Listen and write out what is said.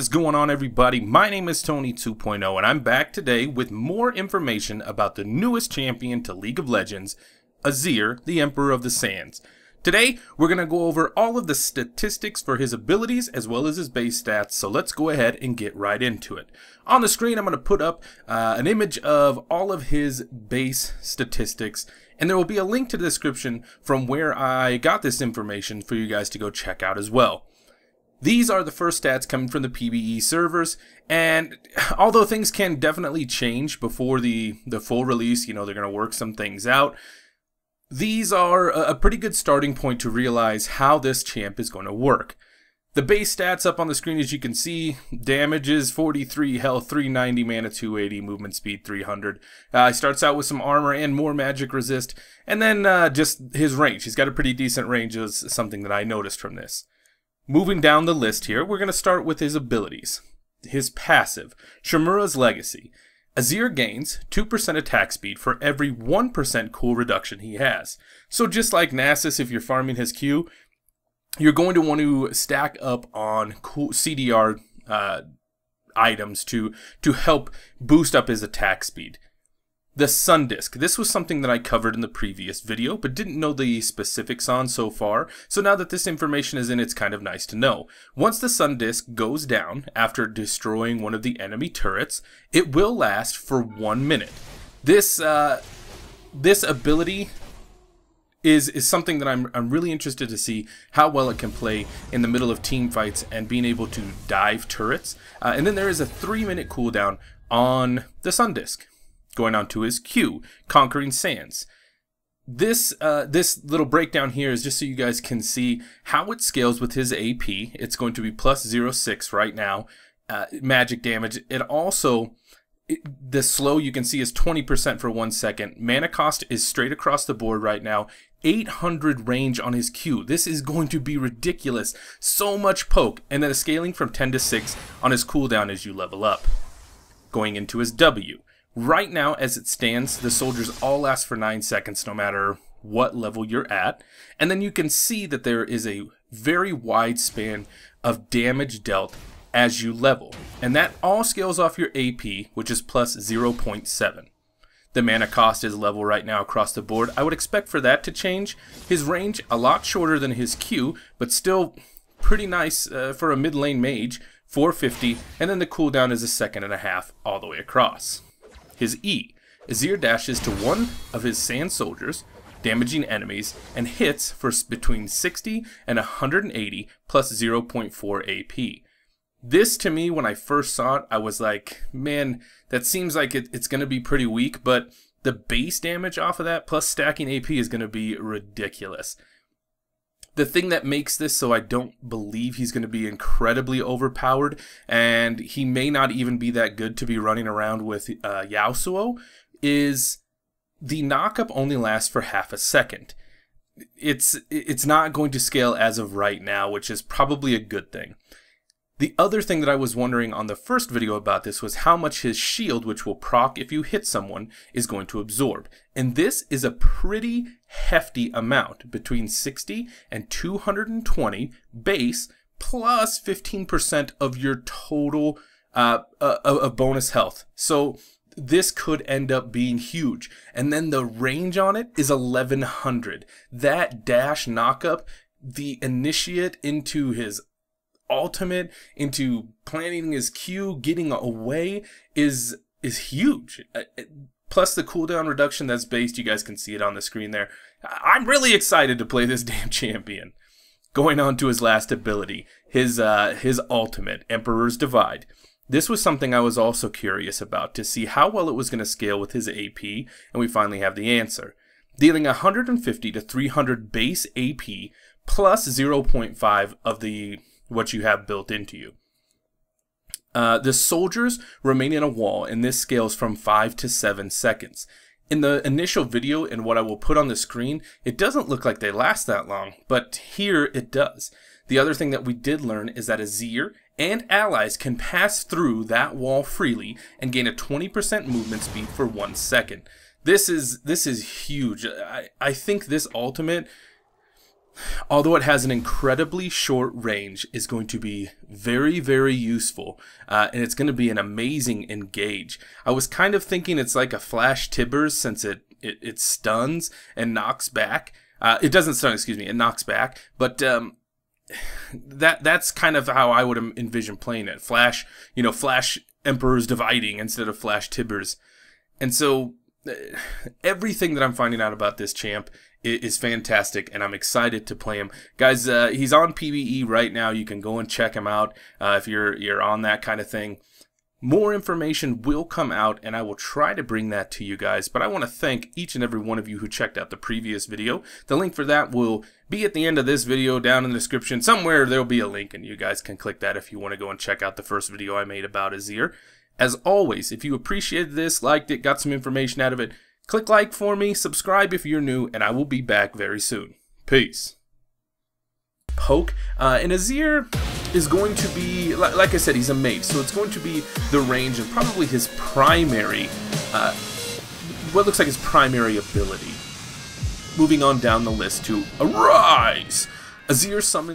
is going on, everybody? My name is Tony 2.0 and I'm back today with more information about the newest champion to League of Legends, Azir, the Emperor of the Sands. Today we're going to go over all of the statistics for his abilities as well as his base stats, so let's go ahead and get right into it. On the screen I'm going to put up an image of all of his base statistics, and there will be a link to the description from where I got this information for you guys to go check out as well. These are the first stats coming from the PBE servers, and although things can definitely change before the full release, you know, they're going to work some things out, these are a pretty good starting point to realize how this champ is going to work. The base stats up on the screen, as you can see: damage is 43, health 390, mana 280, movement speed 300. He starts out with some armor and more magic resist, and then just his range. He's got a pretty decent range, is something that I noticed from this. Moving down the list here, we're going to start with his abilities. His passive, Shimura's Legacy. Azir gains 2% attack speed for every 1% cool reduction he has. So just like Nasus, if you're farming his Q, you're going to want to stack up on cool CDR items to help boost up his attack speed. The Sun Disk. This was something that I covered in the previous video, but didn't know the specifics on so far, so now that this information is in, it's kind of nice to know. Once the Sun Disk goes down after destroying one of the enemy turrets, it will last for 1 minute. This ability is something that I'm really interested to see how well it can play in the middle of team fights and being able to dive turrets. And then there is a 3-minute cooldown on the Sun Disk. Going on to his Q, Conquering Sands. This little breakdown here is just so you guys can see how it scales with his AP. It's going to be plus 0.6 right now. Magic damage. It also, the slow you can see is 20% for 1 second. Mana cost is straight across the board right now. 800 range on his Q. This is going to be ridiculous. So much poke. And then a scaling from 10 to 6 on his cooldown as you level up. Going into his W. Right now, as it stands, the soldiers all last for 9 seconds no matter what level you're at. And then you can see that there is a very wide span of damage dealt as you level. And that all scales off your AP, which is plus 0.7. The mana cost is level right now across the board. I would expect for that to change. His range, a lot shorter than his Q, but still pretty nice for a mid lane mage, 450. And then the cooldown is 1.5 seconds all the way across. His E. Azir dashes to one of his sand soldiers, damaging enemies, and hits for between 60 and 180 plus 0.4 AP. This, to me, when I first saw it, I was like, man, that seems like it's going to be pretty weak, but the base damage off of that plus stacking AP is going to be ridiculous. The thing that makes this so I don't believe he's going to be incredibly overpowered, and he may not even be that good to be running around with Yasuo, is the knockup only lasts for half a second. It's not going to scale as of right now, which is probably a good thing. The other thing that I was wondering on the first video about this was how much his shield, which will proc if you hit someone, is going to absorb. And this is a pretty hefty amount, between 60 and 220 base, plus 15% of your total of bonus health. So this could end up being huge. And then the range on it is 1100. That dash knockup, the initiate into his ultimate, into planning his Q, getting away, is huge. Plus the cooldown reduction that's based, you guys can see it on the screen there. I'm really excited to play this damn champion. Going on to his last ability, his ultimate, Emperor's Divide. This was something I was also curious about, to see how well it was going to scale with his AP, and we finally have the answer. Dealing 150 to 300 base AP plus 0.5 of what you have built into you. The soldiers remain in a wall, and this scales from 5 to 7 seconds. In the initial video and what I will put on the screen, it doesn't look like they last that long, but here it does. The other thing that we did learn is that Azir and allies can pass through that wall freely and gain a 20% movement speed for 1 second. This is huge. I think this ultimate although it has an incredibly short range, is going to be very, very useful, and it's going to be an amazing engage. I was kind of thinking it's like a Flash Tibbers, since it stuns and knocks back. It doesn't stun, excuse me, it knocks back, but that's kind of how I would envision playing it. Flash, Flash Emperors dividing instead of Flash Tibbers. And so everything that I'm finding out about this champ is fantastic, and I'm excited to play him. Guys, he's on PvE right now. You can go and check him out if you're on that kind of thing. More information will come out, and I will try to bring that to you guys. But I want to thank each and every one of you who checked out the previous video. The link for that will be at the end of this video, down in the description. Somewhere there'll be a link, and you guys can click that if you want to go and check out the first video I made about Azir. As always, if you appreciated this, liked it, got some information out of it, click like for me, subscribe if you're new, and I will be back very soon. Peace. Poke, and Azir is going to be, like I said, he's a mage, so it's going to be the range and probably his primary, what looks like his primary ability. Moving on down the list to Arise! Azir summons